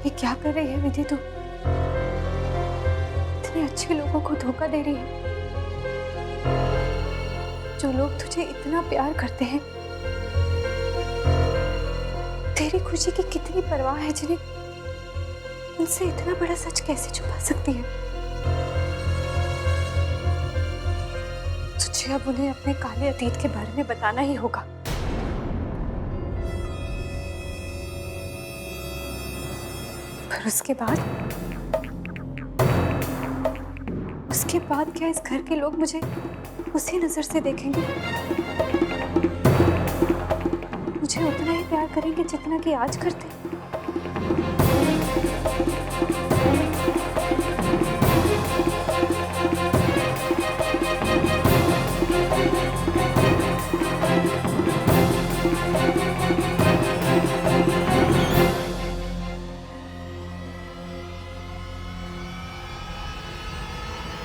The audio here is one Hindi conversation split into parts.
ये क्या कर रही है विधि? तू इतने अच्छे लोगों को धोखा दे रही है। जो लोग तुझे इतना प्यार करते हैं, तेरी खुशी की कितनी परवाह है, जिन्हें उनसे इतना बड़ा सच कैसे छुपा सकती है? तुझे अब उन्हें अपने काले अतीत के बारे में बताना ही होगा। पर उसके बाद क्या इस घर के लोग मुझे उसी नजर से देखेंगे? मुझे उतना ही प्यार करेंगे जितना कि आज करते?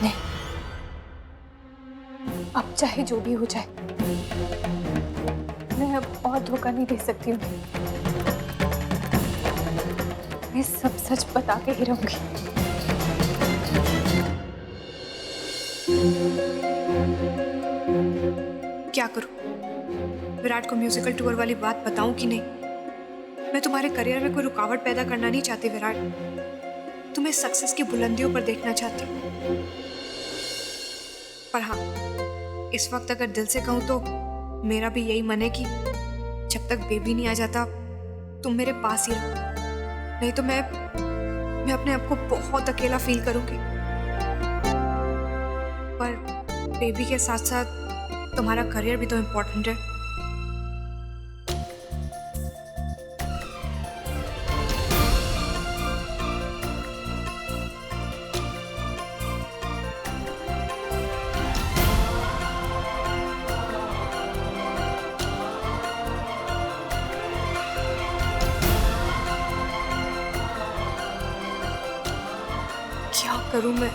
नहीं, अब चाहे जो भी हो जाए, मैं अब और धोखा नहीं दे सकती हूँ। मैं सब सच बता के ही रहूंगी। क्या करूं? विराट को म्यूजिकल टूर वाली बात बताऊं कि नहीं? मैं तुम्हारे करियर में कोई रुकावट पैदा करना नहीं चाहती विराट। तुम्हें सक्सेस की बुलंदियों पर देखना चाहती हूँ। पर हाँ, इस वक्त अगर दिल से कहूँ तो मेरा भी यही मन है कि जब तक बेबी नहीं आ जाता तुम मेरे पास ही रहो। नहीं तो मैं अपने आप को बहुत अकेला फील करूंगी। पर बेबी के साथ साथ तुम्हारा करियर भी तो इम्पोर्टेंट है। क्या करूं मैं?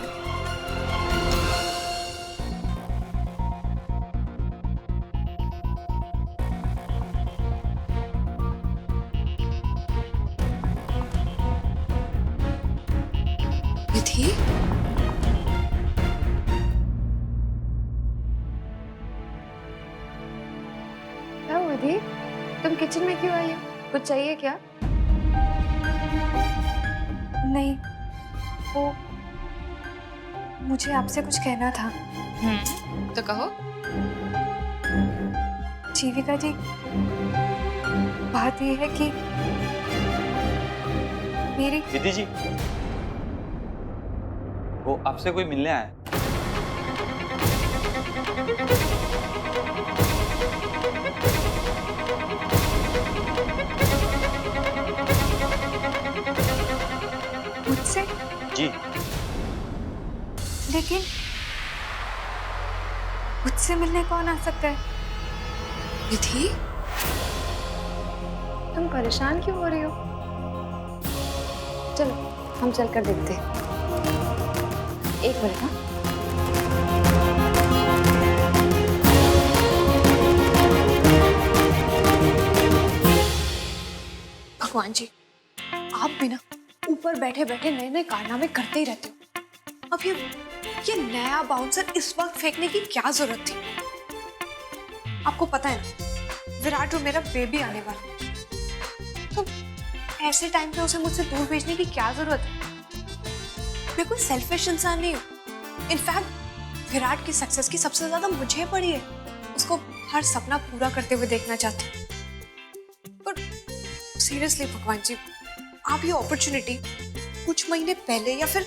विधि, क्या विधि, तुम किचन में क्यों आई हो? कुछ चाहिए क्या? नहीं, वो मुझे आपसे कुछ कहना था। तो कहो। जीविका जी, बात यह है कि मेरी विधि जी, वो आपसे कोई मिलने आया है। मुझसे? जी। लेकिन मुझसे मिलने कौन आ सकता है? विधि, तुम परेशान क्यों हो रही हो? चलो हम चलकर देखते हैं। एक मिनट। हाँ, भगवान जी, आप भी ना ऊपर बैठे बैठे नए नए कारनामे करते ही रहते हो। अब ये नया बाउंसर इस वक्त फेंकने की क्या जरूरत थी? आपको पता है ना, विराट और मेरा बेबी आने वाला है। तो ऐसे टाइम पे उसे मुझसे दूर भेजने की क्या जरूरत है? मैं कोई सेल्फिश इंसान नहीं हूँ। इनफैक्ट विराट की सक्सेस की सबसे ज्यादा मुझे पड़ी है। उसको हर सपना पूरा करते हुए देखना चाहती हूँ। पर सीरियसली भगवान जी, आप ये अपॉर्चुनिटी कुछ महीने पहले या फिर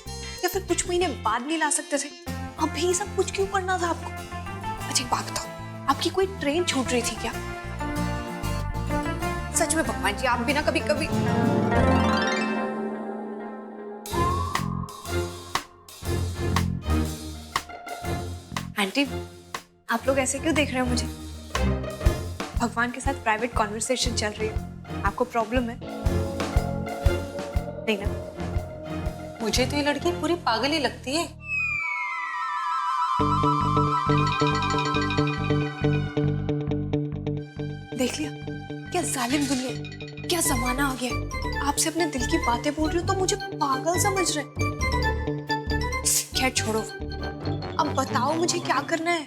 कुछ महीने बाद नहीं ला सकते थे? अभी सब कुछ क्यों करना था आपको? अच्छा बात बताओ, आपकी कोई ट्रेन छूट रही थी क्या? सच में भगवान जी, आप भी ना कभी कभी आंटी, आप लोग ऐसे क्यों देख रहे हो मुझे? भगवान के साथ प्राइवेट कॉन्वर्सेशन चल रही है। आपको प्रॉब्लम है? नहीं ना? मुझे तो ये लड़की पूरी पागल ही लगती है। देख लिया क्या जालिम दुनिया है, क्या जमाना आ गया है, आपसे अपने दिल की बातें बोल रही हो तो मुझे पागल समझ रहे हैं। खैर छोड़ो, अब बताओ मुझे क्या करना है।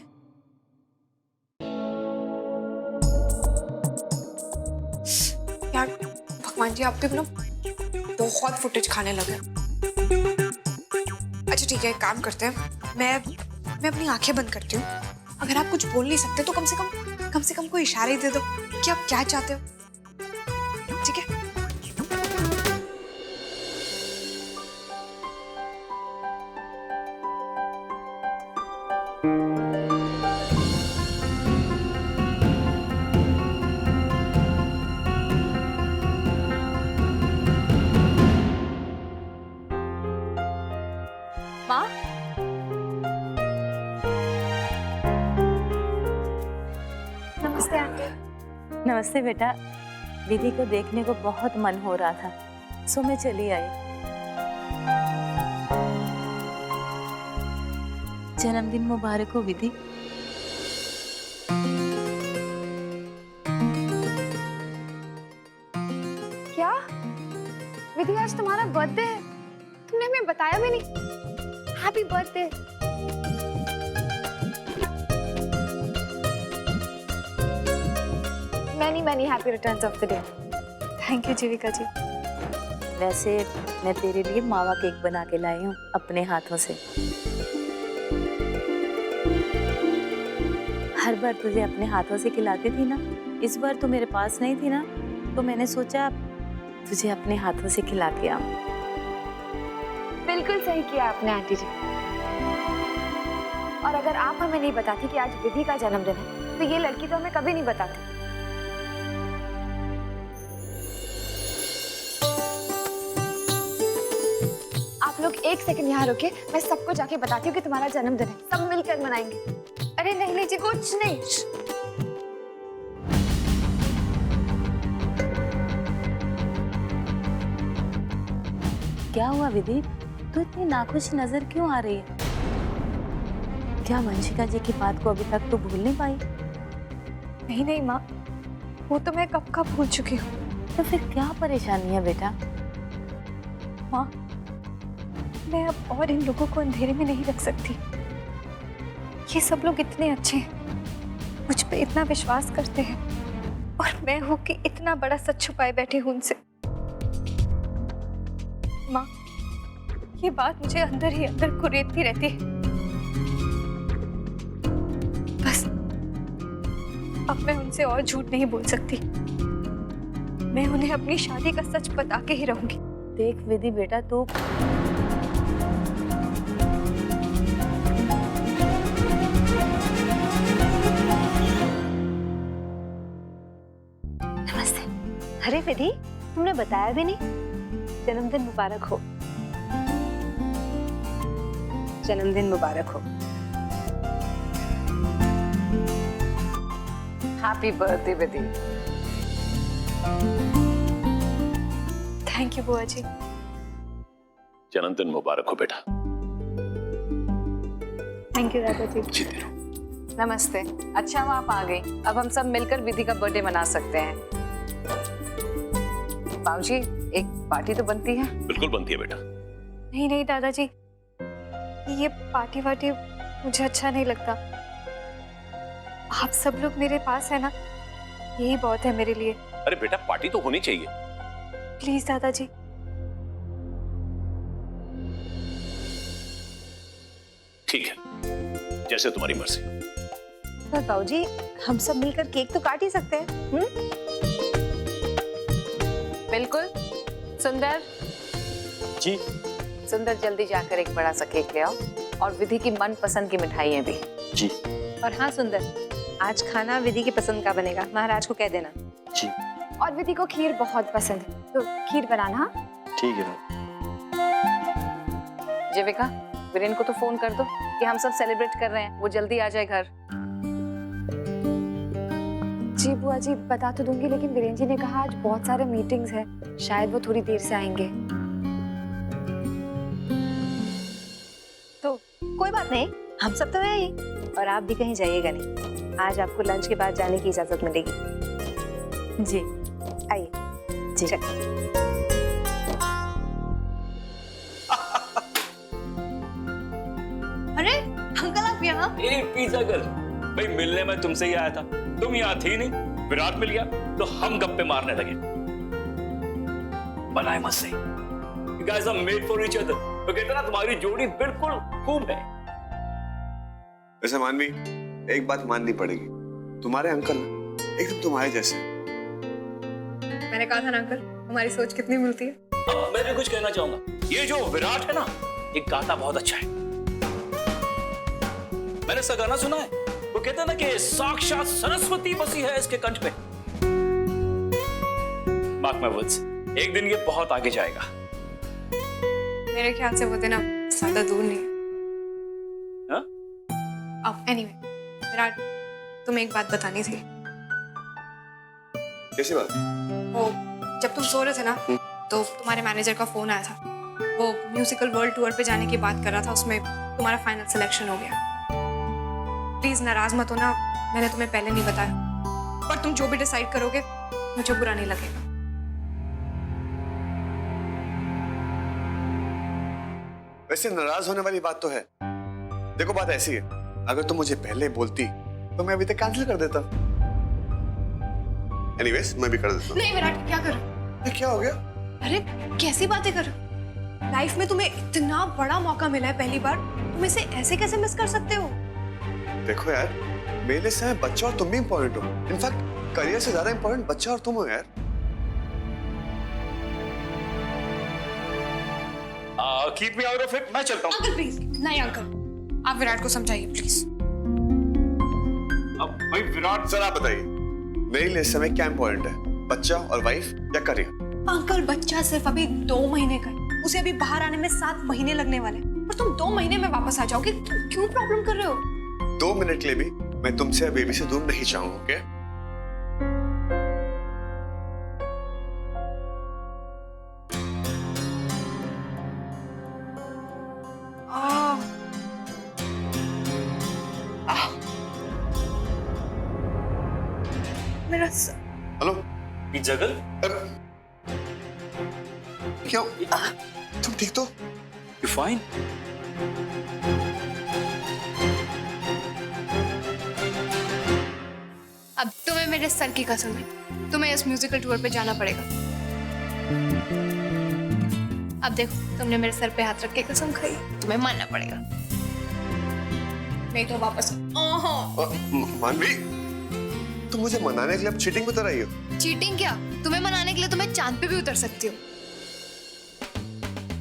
यार भगवान जी, आप भी ना बहुत फुटेज खाने लगे। अच्छा ठीक है, एक काम करते हैं, मैं अपनी आंखें बंद करती हूँ। अगर आप कुछ बोल नहीं सकते तो कम से कम कोई इशारा ही दे दो कि आप क्या चाहते हो, ठीक है? माँ, नमस्ते आंटी। नमस्ते बेटा। विधि को देखने को बहुत मन हो रहा था, सो मैं चली आई। जन्मदिन मुबारक हो विधि। क्या विधि, आज तुम्हारा बर्थडे है? तुमने हमें बताया भी नहीं। Happy birthday. Many happy returns of the day. Thank you Jeevika ji. वैसे मैं तेरे लिए मावा केक बना के लाई हूँ अपने हाथों से। हर बार तुझे अपने हाथों से खिलाती थी ना, इस बार तू मेरे पास नहीं थी ना, तो मैंने सोचा तुझे अपने हाथों से खिला के आऊं। बिल्कुल सही किया आपने आंटी जी। और अगर आप हमें नहीं बताती कि आज विधि का जन्मदिन है, तो ये लड़की तो हमें कभी नहीं बताती। आप लोग एक सेकंड यहाँ रुके, मैं सबको जाके बताती हूँ कि तुम्हारा जन्मदिन है। सब मिलकर मनाएंगे। अरे नहीं जी, कुछ नहीं। क्या हुआ विधि, तू इतनी नाखुश नजर क्यों आ रही है? क्या वंशिका जी की बात को अभी तक तू भूल नहीं पाई? नहीं माँ, वो तो मैं कब का भूल चुकी हूँ। तो फिर क्या परेशानी है बेटा? माँ, मैं अब और इन लोगों को अंधेरे में नहीं रख सकती। ये सब लोग इतने अच्छे हैं, मुझ पे इतना विश्वास करते हैं, और मैं हूँ कि इतना बड़ा सच छुपाए बैठे हूँ उनसे। माँ, ये बात मुझे अंदर ही अंदर कुरेदती रहती है। बस अब मैं उनसे और झूठ नहीं बोल सकती। मैं उन्हें अपनी शादी का सच बता के ही रहूंगी। देख विधि बेटा, तू नमस्ते। अरे विधि, तुमने बताया भी नहीं। जन्मदिन मुबारक हो। जन्मदिन मुबारक हो। Happy birthday Vidhi. Thank you बुआ जी। जन्मदिन मुबारक हो बेटा। थैंक यू दादा जी। जीती रहो। नमस्ते। अच्छा हुआ आप आ गई, अब हम सब मिलकर विधि का बर्थडे मना सकते हैं। बाबूजी, एक पार्टी तो बनती है। बिल्कुल बनती है बेटा। नहीं दादाजी, ये पार्टी वार्टी मुझे अच्छा नहीं लगता। आप सब लोग मेरे पास है ना, यही बहुत है मेरे लिए। अरे बेटा, पार्टी तो होनी चाहिए। प्लीज दादाजी। ठीक है, जैसे तुम्हारी मर्जी। पर बाबूजी, हम सब मिलकर केक तो काट ही सकते हैं। बिल्कुल। सुंदर जी। सुंदर, जल्दी जाकर एक बड़ा सा केक ले आओ, और विधि की मनपसंद की मिठाइयाँ भी। जी। और हाँ सुंदर, आज खाना विधि की पसंद का बनेगा, महाराज को कह देना। जी। और विधि को खीर बहुत पसंद है, तो खीर बनाना। हाँ? ठीक है। जीविका, वीरेन को तो फोन कर दो कि हम सब सेलिब्रेट कर रहे हैं, वो जल्दी आ जाए घर। जी बुआ जी, बता तो दूंगी, लेकिन वीरेन जी ने कहा आज बहुत सारे मीटिंग्स है, शायद वो थोड़ी देर से आएंगे। तो कोई बात नहीं, हम सब तो है ही, और आप भी कहीं जाइएगा नहीं। आज आपको लंच के बाद जाने की इजाजत मिलेगी। जी। आइए। जी अरे अंकल आप यहाँ? ए पिज्जा गर्ल, भाई मिलने में तुमसे ही आया था, तुम यहाँ थी नहीं, विराट मिल गया तो हम गप्पे मारने लगे। बनाए मत से, you guys are made for each other। तो कहते ना तुम्हारी जोड़ी बिल्कुल खूब है। वैसे मानवी, एक बात माननी पड़ेगी, तुम्हारे अंकल एकदम तुम्हारे जैसे। मैंने कहा था ना अंकल, हमारी सोच कितनी मिलती है। अब मैं भी कुछ कहना चाहूंगा, ये जो विराट है ना, ये गाता बहुत अच्छा है। मैंने इसका गाना सुना है, वो कहता है ना कि साक्षात सरस्वती बसी है इसके कंठ पे। मार्क माय वर्ड्स, एक दिन ये बहुत आगे जाएगा। मेरे ख्याल से वो दिन अब ज्यादा दूर नहीं है। हाँ? अब एनीवे, विराट तुम्हें एक बात बतानी थी। कैसी बात? वो जब तुम सो रहे थे ना, तो तुम्हारे मैनेजर का फोन आया था। वो म्यूजिकल वर्ल्ड टूर पे जाने की बात कर रहा था, उसमें तुम्हारा फाइनल सिलेक्शन हो गया। प्लीज नाराज मत होना, मैंने तुम्हें पहले नहीं बताया, पर तुम जो भी डिसाइड करोगे मुझे बुरा नहीं लगेगा। वैसे नाराज होने वाली बात तो है। देखो बात ऐसी है, अगर तुम मुझे पहले बोलती तो मैं अभी तक कैंसिल कर देता। एनीवेज, मैं भी कर देता हूँ। नहीं विराट, क्या कर? क्या हो गया? अरे कैसी बातें कर? लाइफ में तुम्हें इतना बड़ा मौका मिला है पहली बार, तुम इसे ऐसे कैसे मिस कर सकते हो? देखो यार, मेरे लिए समय बच्चा और तुम भी इम्पोर्टेंट हो। इनफैक्ट करियर से ज्यादा इम्पोर्टेंट बच्चा और तुम हो यार। Keep me out of it, मैं चलता हूँ। अंकल प्लीज, नहीं अंकल, आप विराट को समझाइए प्लीज। अब भाई विराट, सर आप बताइए, मेरे लिए समय क्या इम्पोर्टेंट है, बच्चा और वाइफ या करियर? अंकल बच्चा सिर्फ अभी 2 महीने का है, उसे अभी बाहर आने में 7 महीने लगने वाले, और तुम 2 महीने में वापस आ जाओगे, तुम क्यों प्रॉब्लम कर रहे हो? 2 मिनट के लिए भी मैं तुमसे बेबी से दूर नहीं जाऊंगा, ओके? मेरा हेलो, पिज्जा गर्ल, क्या तुम ठीक तो? You fine? अब तुम्हें मेरे सर की कसम है, तुम्हें इस म्यूजिकल टूर पे जाना पड़ेगा। अब देखो, तुमने मेरे सर पे हाथ रख के कसम खाई, तुम्हें मानना पड़ेगा, नहीं तो वापस। मानवी, तुम मुझे मनाने के लिए अब चीटिंग उतर आई हो? चीटिंग क्या? तुम्हें मनाने के लिए तो मैं चांद पे भी उतर सकती हूँ।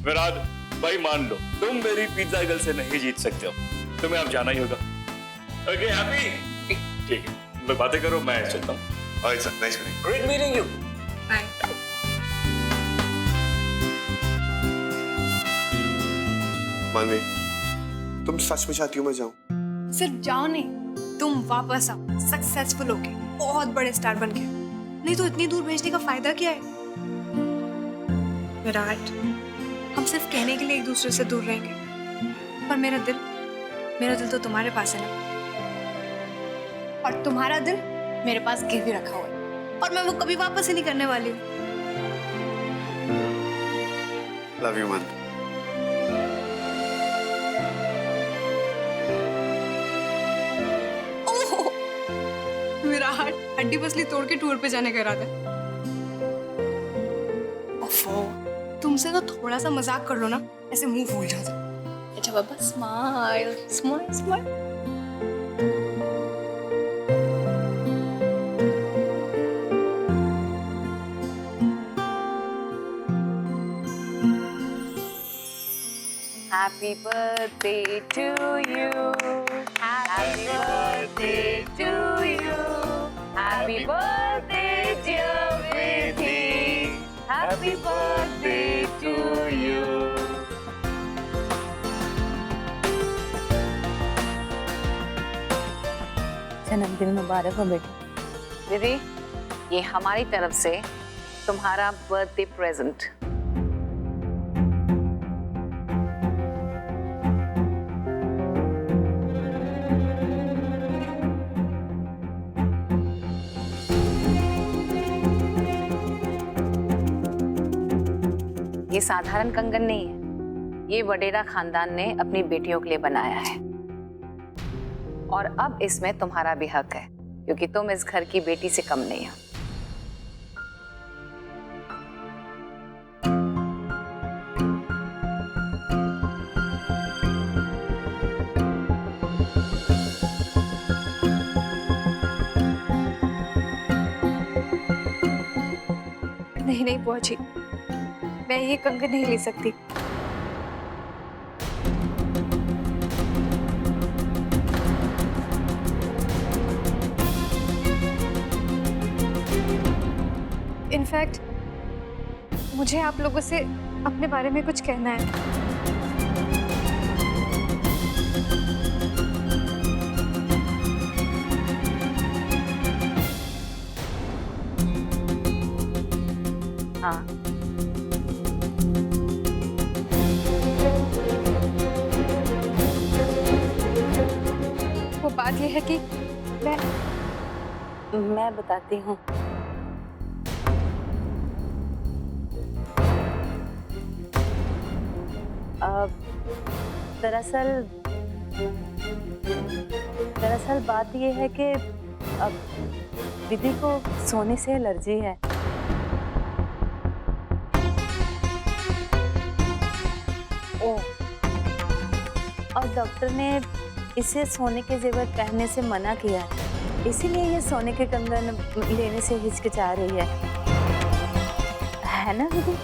विराट भाई मान लो, तुम मेरी पिज्जा गर्ल से नहीं जीत सकते हो, तुम्हें अब जाना ही होगा। Okay happy? ठीक है, मैं बातें करो, मैं चलता हूँ। Alright sir, nice meeting. Great meeting you. मानवी, तुम सच में चाहती हो मैं जाऊं? सिर्फ जाओ नहीं, तुम वापस आओ सक्सेसफुल होके, बहुत बड़े स्टार बन के, नहीं तो इतनी दूर भेजने का फायदा क्या है? विराट, हम सिर्फ कहने के लिए एक दूसरे से दूर रहेंगे, पर मेरा दिल तो तुम्हारे पास है ना, और तुम्हारा दिल मेरे पास गिरवी रखा हुआ है, और मैं वो कभी वापस ही नहीं करने वाली हूँ। लव यू मन। विराट हड्डी पसली तोड़ के टूर पे जाने का इरादा है? ओफो, तुमसे तो थोड़ा सा मजाक कर लो ना, ऐसे मुंह फूल जाता। अच्छा बाबा, smile smile smile. Happy birthday to you. Happy birthday to you. Happy birthday dear Vidhi. Happy birthday to you. जन्मदिन मुबारक हो बेटी। विधि, ये हमारी तरफ से तुम्हारा बर्थडे प्रेजेंट। ये साधारण कंगन नहीं है, ये वडेरा खानदान ने अपनी बेटियों के लिए बनाया है। और अब इसमें तुम्हारा भी हक है, क्योंकि तुम इस घर की बेटी से कम नहीं हो। नहीं नहीं बुआ जी, मैं ये कंगन नहीं ले सकती। इनफैक्ट मुझे आप लोगों से अपने बारे में कुछ कहना है। हाँ, वो बात यह है कि मैं बताती हूँ। दरअसल बात ये है कि अब विधि को सोने से एलर्जी है। और डॉक्टर ने इसे सोने के जेवर पहनने से मना किया है, इसीलिए ये सोने के कंगन लेने से हिचकिचा रही है ना विधि?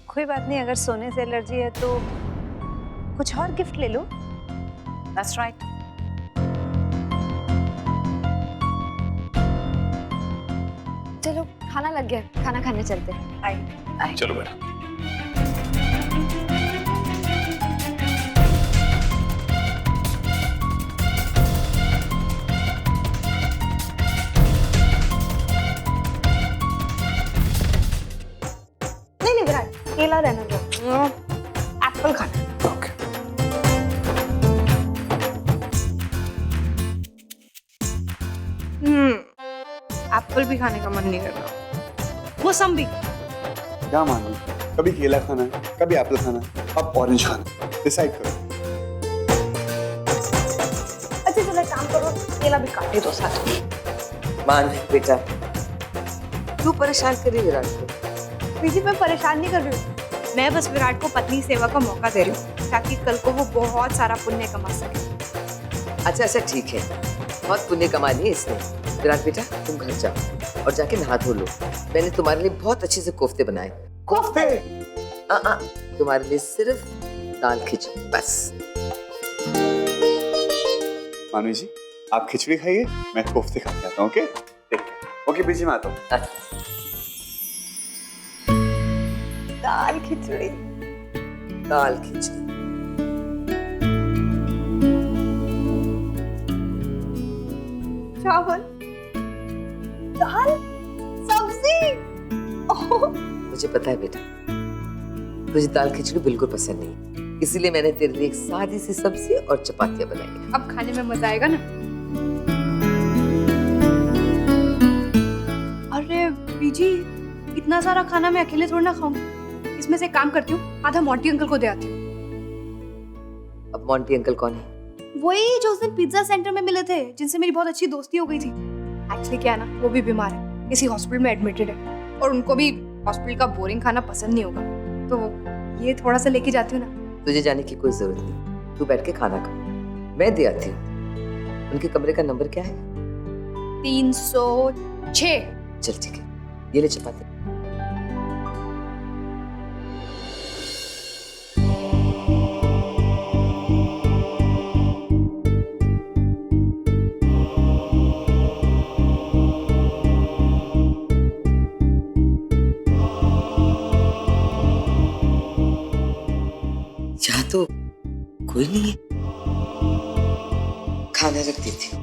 कोई बात नहीं, अगर सोने से एलर्जी है तो कुछ और गिफ्ट ले लो। that's right। चलो खाना लग गया, खाना खाने चलते हैं। चलो बेटा। नहीं नहीं विराट, केला रहना दो, एप्पल खाना। ओके। एप्पल भी खाने का मन नहीं कर रहा। मौसम्बी। क्या मानो, कभी केला खाना है, कभी एप्पल खाना है, अब ऑरेंज खाना है। डिसाइड करो। अच्छा चलो एक काम करो, केला भी काटे दो साथ में। मान बेटा, क्यों परेशान करी विराट को? बीजी मैं परेशान नहीं कर रही हूँ, मैं बस विराट को पत्नी सेवा का मौका दे रही हूँ ताकि कल को वो बहुत सारा पुण्य कमा सके। अच्छा अच्छा ठीक है, बहुत पुण्य कमा लिए इसने। विराट बेटा तुम घर जाओ और जाके नहा धो लो। मैंने तुम्हारे लिए बहुत अच्छे से कोफ्ते बनाए। कोफ्ते? तुम्हारे लिए सिर्फ दाल खिचड़ी बस। मानवी जी, आप खिचड़ी खाइए, मैं कोफ्ते खा के आता हूँ। ओके ओके बीजी, मैं आता हूँ। दाल खिचड़ी। दाल खिचड़ी। चावल, दाल, सब्जी। मुझे पता है बेटा, मुझे दाल खिचड़ी बिल्कुल पसंद नहीं, इसीलिए मैंने तेरे लिए एक सादी सी सब्जी और चपातियां बनाई है। अब खाने में मजा आएगा ना। अरे बीजी, इतना सारा खाना मैं अकेले थोड़ा ना खाऊंगी। इसमें से काम करती हूँ, आधा मोंटी अंकल को दे आती हूँ। अब मोंटी अंकल कौन है? वही जो उस दिन पिज्जा सेंटर में मिले थे, जिनसे मेरी बहुत अच्छी दोस्ती हो गई थी। एक्चुअली क्या है ना, वो भी बीमार है, किसी हॉस्पिटल में एडमिटेड है और उनको भी हॉस्पिटल का बोरिंग खाना पसंद नहीं होगा, तो ये थोड़ा सा लेके जाती हूँ ना। तुझे जाने की कोई जरूरत नहीं, तू बैठ के खाना खा, मैं दे आती हूँ। उनके कमरे का नंबर क्या है? 306। चल ठीक है, ये ले चपाती। यहाँ तो कोई नहीं है, खाना रख देती हूँ।